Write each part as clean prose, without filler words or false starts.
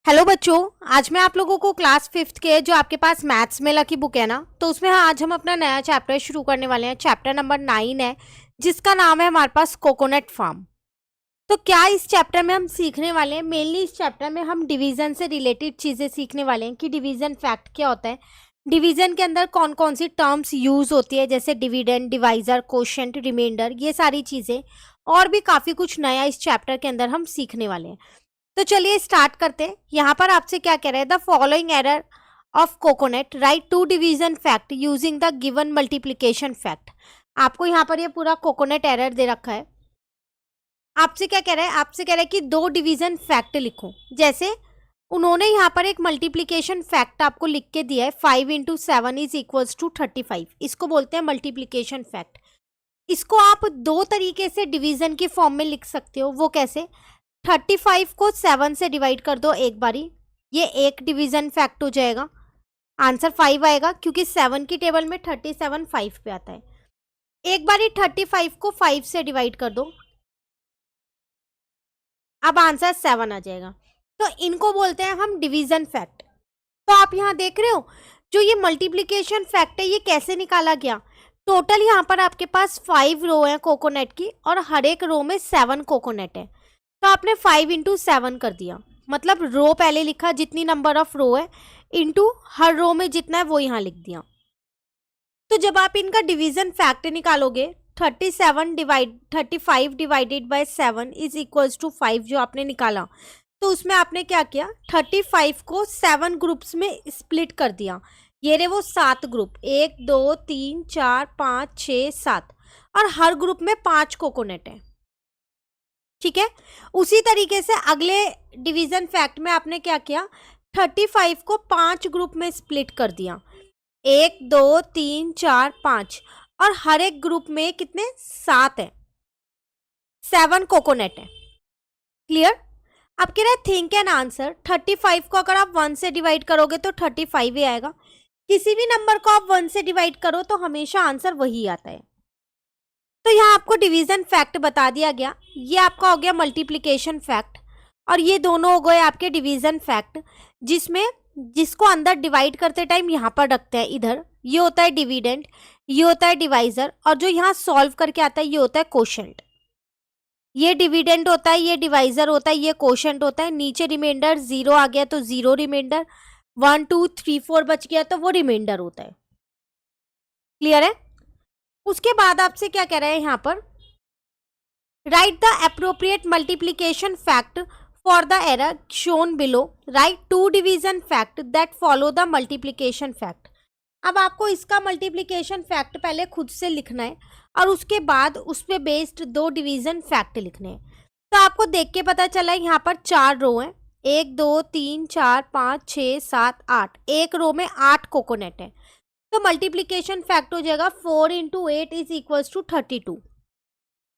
Hello बच्चों। आज मैं आप लोगों को क्लास फिफ्थ के जो आपके पास मैथ्स मेला की बुक है ना, तो उसमें आज हम अपना नया चैप्टर शुरू करने वाले हैं। चैप्टर नंबर 9 है, जिसका नाम है हमारे पास कोकोनट फार्म। तो क्या इस चैप्टर में हम सीखने वाले हैं? मेनली इस चैप्टर में हम डिवीजन से रिलेटेड चीज़ें सीखने वाले हैं कि डिवीजन फैक्ट क्या होता है, डिवीजन के अंदर कौन कौन सी टर्म्स यूज होती है, जैसे डिविडेंड, डिवाइजर, कोशेंट, रिमाइंडर, ये सारी चीज़ें और भी काफ़ी कुछ नया इस चैप्टर के अंदर हम सीखने वाले हैं। तो चलिए स्टार्ट करते हैं। यहाँ पर आपसे क्या कह रहा है, the following array of coconut, write two division fact using the given multiplication fact. आपको यहाँ पर ये पूरा कोकोनट एरर दे रखा है। आपसे क्या कह रहा है, आपसे कह रहा है कि दो डिवीजन फैक्ट लिखो। जैसे उन्होंने यहाँ पर एक मल्टीप्लिकेशन फैक्ट आपको लिख के दिया है, 5 × 7 इज इक्वल्स टू 35। इसको बोलते हैं मल्टीप्लिकेशन फैक्ट। इसको आप दो तरीके से डिवीजन की फॉर्म में लिख सकते हो। वो कैसे? 35 को 7 से डिवाइड कर दो एक बारी, ये एक डिवीजन फैक्ट हो जाएगा। आंसर 5 आएगा क्योंकि 7 की टेबल में 37 5 पे आता है। एक बारी 35 को 5 से डिवाइड कर दो, अब आंसर 7 आ जाएगा। तो इनको बोलते हैं हम डिवीजन फैक्ट। तो आप यहाँ देख रहे हो, जो ये मल्टीप्लिकेशन फैक्ट है ये कैसे निकाला गया। टोटल यहाँ पर आपके पास 5 रो है कोकोनट की, और हर एक रो में 7 कोकोनट है। तो आपने 5 × 7 कर दिया, मतलब रो पहले लिखा जितनी नंबर ऑफ रो है, इंटू हर रो में जितना है वो यहाँ लिख दिया। तो जब आप इनका डिवीजन फैक्ट निकालोगे, 35 divided by 7 is equals to 5 जो आपने निकाला, तो उसमें आपने क्या किया, 35 को 7 ग्रुप्स में स्प्लिट कर दिया। ये रहे वो 7 ग्रुप, 1 2 3 4 5 6 7, और हर ग्रुप में 5 कोकोनट है। ठीक है। उसी तरीके से अगले डिवीजन फैक्ट में आपने क्या किया, 35 को 5 ग्रुप में स्प्लिट कर दिया, 1 2 3 4 5, और हर एक ग्रुप में कितने, 7 है, 7 कोकोनट है। क्लियर? अब कह रहे हैं थिंक एन आंसर। 35 को अगर आप 1 से डिवाइड करोगे तो 35 ही आएगा। किसी भी नंबर को आप 1 से डिवाइड करो तो हमेशा आंसर वही आता है। तो यहाँ आपको डिवीजन फैक्ट बता दिया गया। ये आपका हो गया मल्टीप्लिकेशन फैक्ट, और ये दोनों हो गए आपके डिवीजन फैक्ट, जिसमें जिसको अंदर डिवाइड करते टाइम यहाँ पर रखते हैं इधर, ये होता है डिविडेंड, ये होता है डिवाइजर, और जो यहाँ सॉल्व करके आता है ये होता है कोशेंट। ये डिविडेंड होता है, ये डिवाइजर होता है, ये कोशेंट होता है। नीचे रिमाइंडर 0 आ गया तो 0 रिमाइंडर, 1 2 3 4 बच गया तो वो रिमाइंडर होता है। क्लियर है? उसके बाद आपसे क्या कह रहा है यहाँ पर, write the appropriate multiplication fact for the array shown below, write two division fact that follow the multiplication fact. अब आपको इसका मल्टीप्लिकेशन फैक्ट पहले खुद से लिखना है, और उसके बाद उस पर बेस्ड दो डिवीजन फैक्ट लिखने हैं। तो आपको देख के पता चला है यहाँ पर 4 रो हैं, 1 2 3 4 5 6 7 8, एक रो में 8 कोकोनट है। तो मल्टीप्लिकेशन फैक्ट हो जाएगा 4 × 8 इज इक्वल्स टू 32।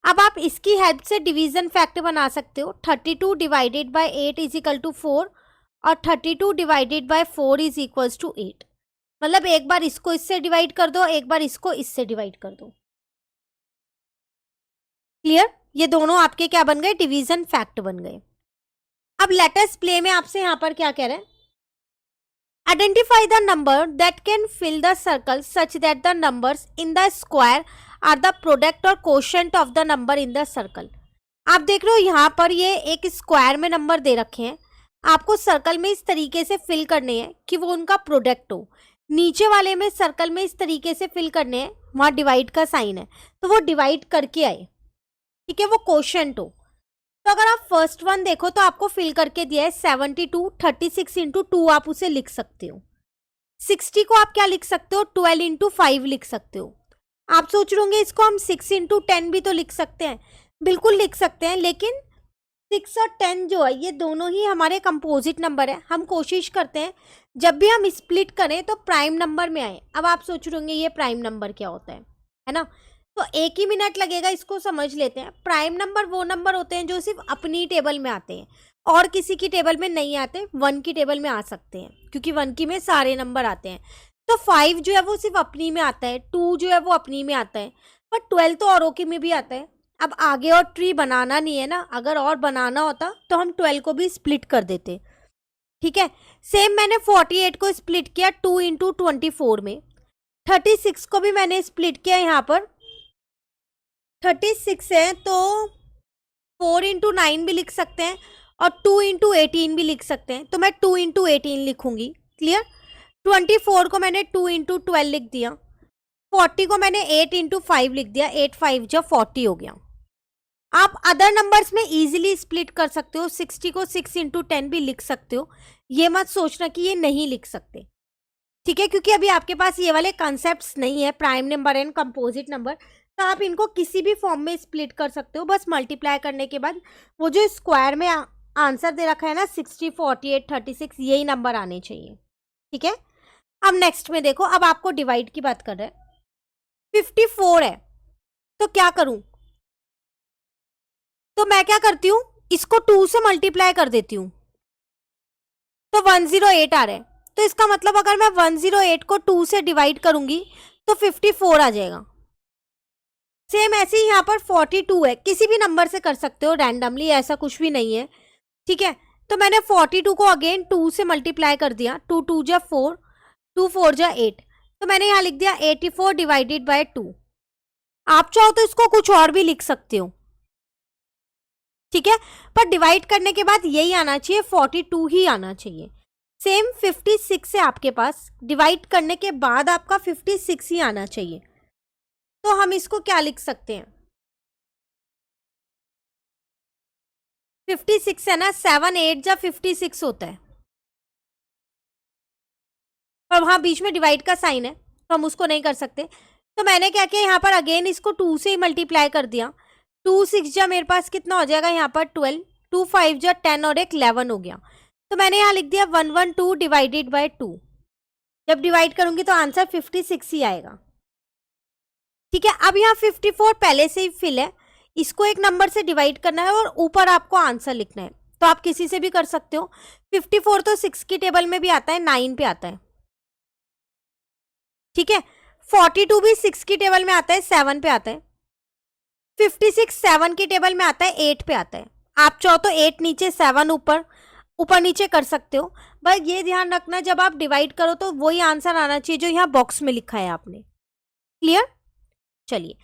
अब आप इसकी हेल्प से डिवीजन फैक्ट बना सकते हो। 32 divided by 8 is equal to 4, और 32 divided by 4 is equals to 8। मतलब एक बार इसको इससे डिवाइड कर दो, एक बार इसको इससे डिवाइड कर दो। क्लियर? ये दोनों आपके क्या बन गए, डिवीजन फैक्ट बन गए। अब लेट अस प्ले में आपसे यहाँ पर क्या कह रहे हैं, identify the number that can fill the circle such that the numbers in the square are the product और quotient of the number in the circle. आप देख रहे हो यहाँ पर ये एक स्क्वायर में नंबर दे रखे हैं, आपको सर्कल में इस तरीके से फिल करने हैं कि वो उनका प्रोडक्ट हो। नीचे वाले में सर्कल में इस तरीके से फिल करने हैं, वहाँ डिवाइड का साइन है तो वो डिवाइड करके आए, ठीक है, वो कोशेंट हो। तो अगर आप फर्स्ट वन देखो तो आपको फिल करके दिया है 72, 36 × 2 आप उसे लिख सकते हो। 60 को आप क्या लिख सकते हो, 12 × 5 लिख सकते हो। आप सोच रहे होंगे इसको हम 6 × 10 भी तो लिख सकते हैं। बिल्कुल लिख सकते हैं, लेकिन 6 और 10 जो है ये दोनों ही हमारे कंपोजिट नंबर है। हम कोशिश करते हैं जब भी हम स्प्लिट करें तो प्राइम नंबर में आए। अब आप सोच रहे होंगे ये प्राइम नंबर क्या होता है ना? तो एक ही मिनट लगेगा, इसको समझ लेते हैं। प्राइम नंबर वो नंबर होते हैं जो सिर्फ अपनी टेबल में आते हैं और किसी की टेबल में नहीं आते। 1 की टेबल में आ सकते हैं क्योंकि 1 की में सारे नंबर आते हैं। तो 5 जो है वो सिर्फ अपनी में आता है, 2 जो है वो अपनी में आता है, पर 12 तो औरों की में भी आता है। अब आगे और ट्री बनाना नहीं है ना, अगर और बनाना होता तो हम 12 को भी स्प्लिट कर देते। ठीक है। सेम मैंने 48 को स्प्लिट किया 2 इंटू 24 में। 36 को भी मैंने स्प्लिट किया, यहाँ पर 36 है तो 4 इंटू 9 भी लिख सकते हैं और 2 इंटू 18 भी लिख सकते हैं, तो मैं 2 इंटू 18 लिखूंगी। क्लियर। 24 को मैंने 2 इंटू 12 लिख दिया। 40 को मैंने 8 इंटू 5 लिख दिया। 8 5 जा 40 हो गया। आप अदर नंबर्स में इजीली स्प्लिट कर सकते हो। 60 को 6 इंटू 10 भी लिख सकते हो। ये मत सोचना कि ये नहीं लिख सकते, ठीक है, क्योंकि अभी आपके पास ये वाले कॉन्सेप्ट्स नहीं है, prime number and composite number, तो आप इनको किसी भी फॉर्म में स्प्लिट कर सकते हो। बस मल्टीप्लाई करने के बाद वो जो स्क्वायर में आंसर दे रखा है ना 60, 48, 36, यही नंबर आने चाहिए। ठीक है। अब नेक्स्ट में देखो, अब आपको डिवाइड की बात कर रहे हैं। 54 है तो क्या करूं, तो मैं क्या करती हूं, इसको 2 से मल्टीप्लाई कर देती हूं, तो 108 आ रहा है। तो इसका मतलब अगर मैं 108 को 2 से डिवाइड करूंगी तो 54 आ जाएगा। सेम ऐसे ही यहाँ पर 42 है, किसी भी नंबर से कर सकते हो रैंडमली, ऐसा कुछ भी नहीं है। ठीक है। तो मैंने 42 को अगेन 2 से मल्टीप्लाई कर दिया। 2 2 जा 4, 2 4 जा 8, तो मैंने यहाँ लिख दिया 84 डिवाइडेड बाय 2। आप चाहो तो इसको कुछ और भी लिख सकते हो, ठीक है, पर डिवाइड करने के बाद यही आना चाहिए, 42 ही आना चाहिए। सेम 56 है आपके पास, डिवाइड करने के बाद आपका 56 ही आना चाहिए। तो हम इसको क्या लिख सकते हैं, 56 है ना, 7 8 जा 56 होता है, पर वहां बीच में डिवाइड का साइन है तो हम उसको नहीं कर सकते। तो मैंने क्या किया, यहाँ पर अगेन इसको 2 से ही मल्टीप्लाई कर दिया। 2 6 जा मेरे पास कितना हो जाएगा, यहाँ पर 12, 2 5 जा 10 और एक 11 हो गया। तो मैंने यहाँ लिख दिया 112 डिवाइडेड बाय 2। जब डिवाइड करूंगी तो आंसर 56 ही आएगा। ठीक है। अब यहाँ 54 पहले से ही फिल है, इसको एक नंबर से डिवाइड करना है और ऊपर आपको आंसर लिखना है, तो आप किसी से भी कर सकते हो। 54 तो 6 की टेबल में भी आता है, 9 पे आता है। ठीक है। 42 भी 6 की टेबल में आता है, 7 पे आता है। 56 7 की टेबल में आता है, 8 पे आता है। आप चाहो तो 8 नीचे 7 ऊपर, ऊपर नीचे कर सकते हो, बस ये ध्यान रखना जब आप डिवाइड करो तो वही आंसर आना चाहिए जो यहाँ बॉक्स में लिखा है आपने। क्लियर। चलिए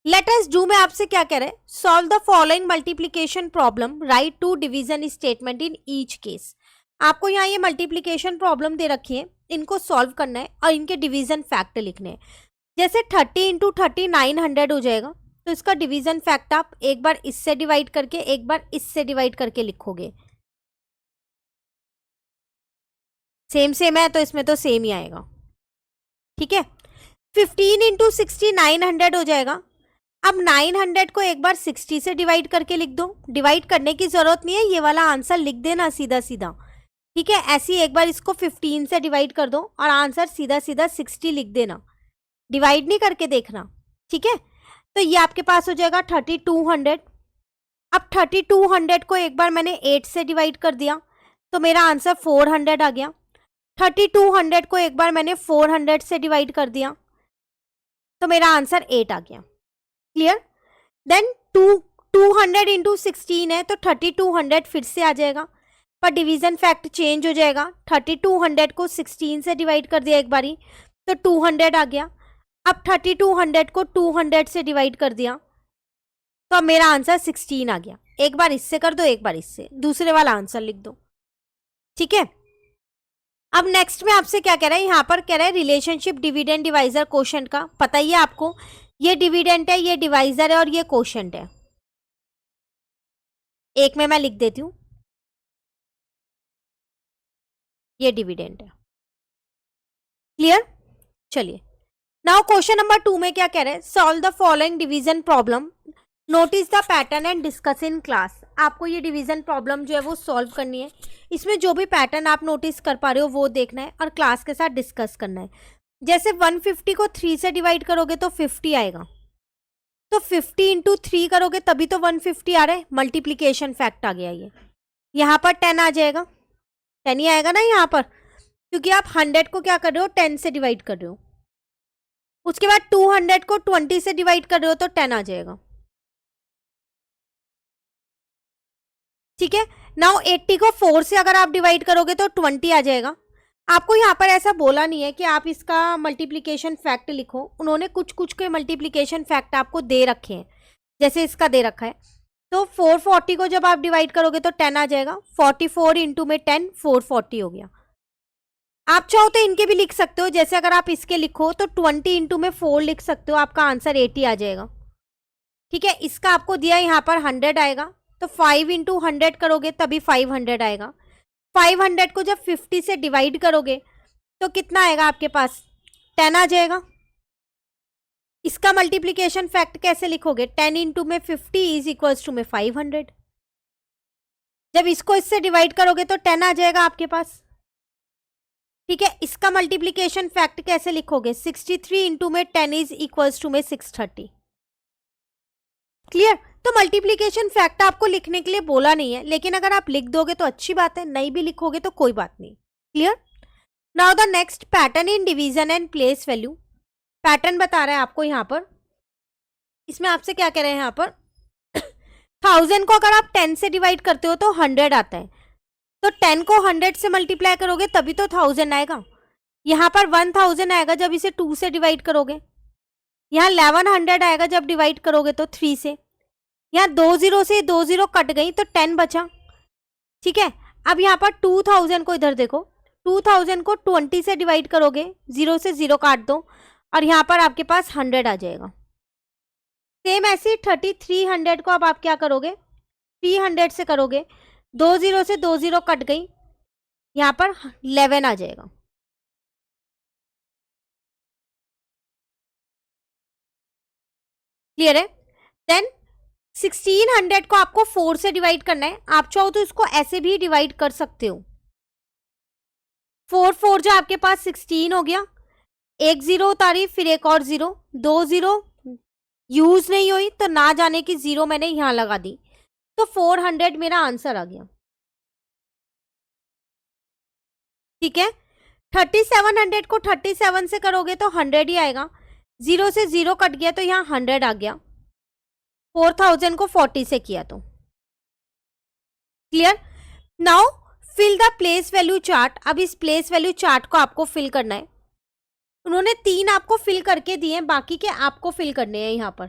लेट अस डू में आपसे क्या कह रहा है, solve the following multiplication problem, right 2 division statement in each case. आपको यहाँ ये मल्टीप्लीकेशन प्रॉब्लम दे रखी है, इनको सॉल्व करना है और इनके डिवीजन फैक्ट लिखने हैं। जैसे 30 इंटू 30 900 हो जाएगा, तो इसका डिवीजन फैक्ट आप एक बार इससे डिवाइड करके एक बार इससे डिवाइड करके लिखोगे। सेम सेम है तो इसमें तो सेम ही आएगा। ठीक है। 15 इंटू 60 900 हो जाएगा। अब 900 को एक बार 60 से डिवाइड करके लिख दो, डिवाइड करने की जरूरत नहीं है, ये वाला आंसर लिख देना सीधा सीधा। ठीक है। ऐसे ही एक बार इसको 15 से डिवाइड कर दो और आंसर सीधा सीधा 60 लिख देना, डिवाइड नहीं करके देखना। ठीक है। तो ये आपके पास हो जाएगा 3200। अब 3200 को एक बार मैंने 8 से डिवाइड कर दिया तो मेरा आंसर 400 आ गया। 3200 को एक बार मैंने 400 से डिवाइड कर दिया तो मेरा आंसर 8 आ गया। क्लियर। देन 200 इंटू 16 है तो 3200 फिर से आ जाएगा, पर डिवीजन फैक्ट चेंज हो जाएगा। 3200 को 16 से डिवाइड कर दिया एक बारी तो 200 आ गया। अब 3200 को 200 से डिवाइड कर दिया तो अब मेरा आंसर 16 आ गया। एक बार इससे कर दो, एक बार इससे, दूसरे वाला आंसर लिख दो। ठीक है। अब नेक्स्ट में आपसे क्या कह रहा है, यहाँ पर कह रहा है रिलेशनशिप डिविडेंड डिवाइजर कोशेंट का। पता ही है आपको, ये डिविडेंड है, ये डिवाइजर है और ये कोशेंट है। एक में मैं लिख देती हूँ, ये डिविडेंड है। क्लियर। चलिए नाउ क्वेश्चन नंबर 2 में क्या कह रहे हैं, solve the following division problem, notice the pattern and discuss in class. आपको ये डिवीजन प्रॉब्लम जो है वो सॉल्व करनी है। इसमें जो भी पैटर्न आप नोटिस कर पा रहे हो वो देखना है और क्लास के साथ डिस्कस करना है। जैसे 150 को 3 से डिवाइड करोगे तो 50 आएगा, तो 50 इंटू 3 करोगे तभी तो 150 आ रहा है, मल्टीप्लीकेशन फैक्ट आ गया ये। यहाँ पर 10 आ जाएगा, 10 ही आएगा ना यहाँ पर, क्योंकि आप 100 को क्या कर रहे हो, 10 से डिवाइड कर रहे हो। उसके बाद 200 को 20 से डिवाइड कर रहे हो तो 10 आ जाएगा। ठीक है। नाउ 80 को 4 से अगर आप डिवाइड करोगे तो 20 आ जाएगा। आपको यहाँ पर ऐसा बोला नहीं है कि आप इसका मल्टीप्लिकेशन फैक्ट लिखो, उन्होंने कुछ कुछ के मल्टीप्लिकेशन फैक्ट आपको दे रखे हैं, जैसे इसका दे रखा है। तो 440 को जब आप डिवाइड करोगे तो 10 आ जाएगा। 44 इंटू में 10 440 हो गया। आप चाहो तो इनके भी लिख सकते हो, जैसे अगर आप इसके लिखो तो 20 इंटू में 4 लिख सकते हो, आपका आंसर 80 आ जाएगा। ठीक है, इसका आपको दिया यहाँ पर 100 आएगा, तो 5 इंटू 100 करोगे तभी 500 आएगा। 500 को जब 50 से डिवाइड करोगे तो कितना आएगा आपके पास, 10 आ जाएगा। इसका मल्टीप्लिकेशन फैक्ट कैसे लिखोगे, 10 इंटू में 50 इज इक्वल्स टू में 500। जब इसको इससे डिवाइड करोगे तो 10 आ जाएगा आपके पास। ठीक है, इसका मल्टीप्लिकेशन फैक्ट कैसे लिखोगे, 63 इंटू में 10 इज इक्वल्स टू में 630। क्लियर। तो मल्टीप्लिकेशन फैक्ट आपको लिखने के लिए बोला नहीं है, लेकिन अगर आप लिख दोगे तो अच्छी बात है, नहीं भी लिखोगे तो कोई बात नहीं। Clear. Now the next pattern in division and place value. Pattern बता रहा है आपको यहाँ पर, इसमें आपसे क्या कह रहे हैं यहाँ पर 1000 को अगर आप 10 से डिवाइड करते हो तो 100 आता है, तो 10 को 100 से मल्टीप्लाई करोगे तभी तो 1000 आएगा। यहाँ पर 1000 आएगा जब इसे 2 से डिवाइड करोगे, यहाँ 1100 आएगा जब डिवाइड करोगे तो 3 से, यहाँ 2 0 से 2 0 कट गई तो 10 बचा। ठीक है, अब यहाँ पर 2000 को इधर देखो, 2000 को 20 से डिवाइड करोगे, 0 से 0 काट दो और यहाँ पर आपके पास 100 आ जाएगा। सेम ऐसे 3300 को अब आप क्या करोगे, 300 से करोगे, 2 0 से 2 0 कट गई, यहाँ पर 11 आ जाएगा। क्लियर है। देन 1600 को आपको 4 से डिवाइड करना है, आप चाहो तो इसको ऐसे भी डिवाइड कर सकते हो। 4 4 जो आपके पास 16 हो गया, एक 0 उतारी फिर एक और 0, 2 0 यूज नहीं हुई तो ना जाने की 0 मैंने यहां लगा दी, तो 400 मेरा आंसर आ गया। ठीक है, 3700 को 37 से करोगे तो 100 ही आएगा, 0 से 0 कट गया तो यहाँ 100 आ गया। 4000 को 40 से किया तो। Clear. Now fill the place value chart. अब इस प्लेस वैल्यू चार्ट को आपको फिल करना है। उन्होंने 3 आपको फिल करके दिए हैं, बाकी के आपको फिल करने हैं यहाँ पर।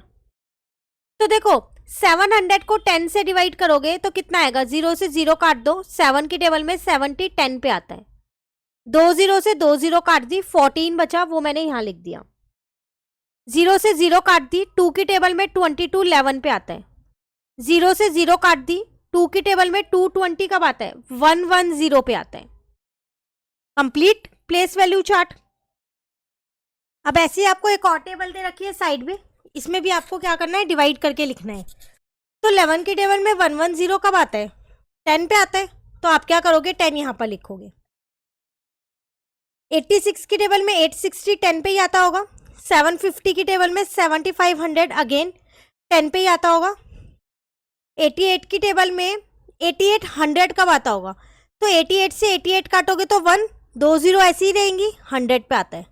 तो देखो 700 को 10 से डिवाइड करोगे तो कितना आएगा, 0 से 0 काट दो, 7 की टेबल में 70 10 पे आता है, 2 0 से 2 0 काट दी, 14 बचा, वो मैंने यहाँ लिख दिया। 0 से 0 काट दी, 2 की टेबल में 22 11 पे आता है, 0 से 0 काट दी, 2 की टेबल में 220 कब आता है, 110 पे आता है। Complete place value chart. अब ऐसे ही आपको एक और टेबल दे रखी है साइड में, इसमें भी आपको क्या करना है, डिवाइड करके लिखना है। तो 11 की टेबल में 110 कब आता है, 10 पे आता है, तो आप क्या करोगे, 10 यहाँ पर लिखोगे। 86 की टेबल में 860 10 पे ही आता होगा, 750 की टेबल में 7500 अगेन 10 पे ही आता होगा, 88 की टेबल में 8800 कब आता होगा, तो 88 से 88 काटोगे तो 1 2 0 ऐसी ही रहेंगी, 100 पे आता है।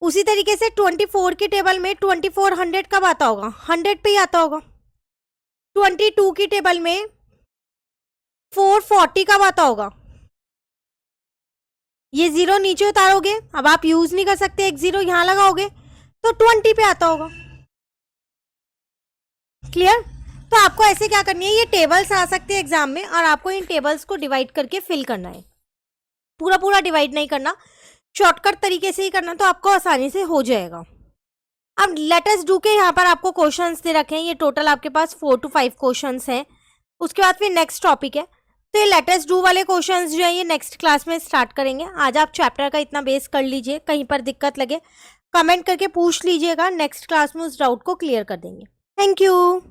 उसी तरीके से 24 की टेबल में 2400 कब आता होगा, 100 पे ही आता होगा। 22 की टेबल में 440 कब आता होगा, ये 0 नीचे उतारोगे, अब आप यूज नहीं कर सकते, एक 0 यहां लगाओगे तो 20 पे आता होगा। क्लियर। तो आपको ऐसे क्या करनी है, ये टेबल्स आ सकते हैं एग्जाम में और आपको इन टेबल्स को डिवाइड करके फिल करना है, पूरा पूरा डिवाइड नहीं करना, शॉर्टकट तरीके से ही करना, तो आपको आसानी से हो जाएगा। अब लेट अस डू के यहाँ पर आपको क्वेश्चंस दे रखे हैं, ये टोटल आपके पास 4 to 5 क्वेश्चंस हैं। उसके बाद फिर नेक्स्ट टॉपिक है, तो ये लेट अस डू वाले क्वेश्चंस जो है ये नेक्स्ट क्लास में स्टार्ट करेंगे। आज आप चैप्टर का इतना बेस कर लीजिए, कहीं पर दिक्कत लगे कमेंट करके पूछ लीजिएगा, नेक्स्ट क्लास में उस डाउट को क्लियर कर देंगे। Thank you.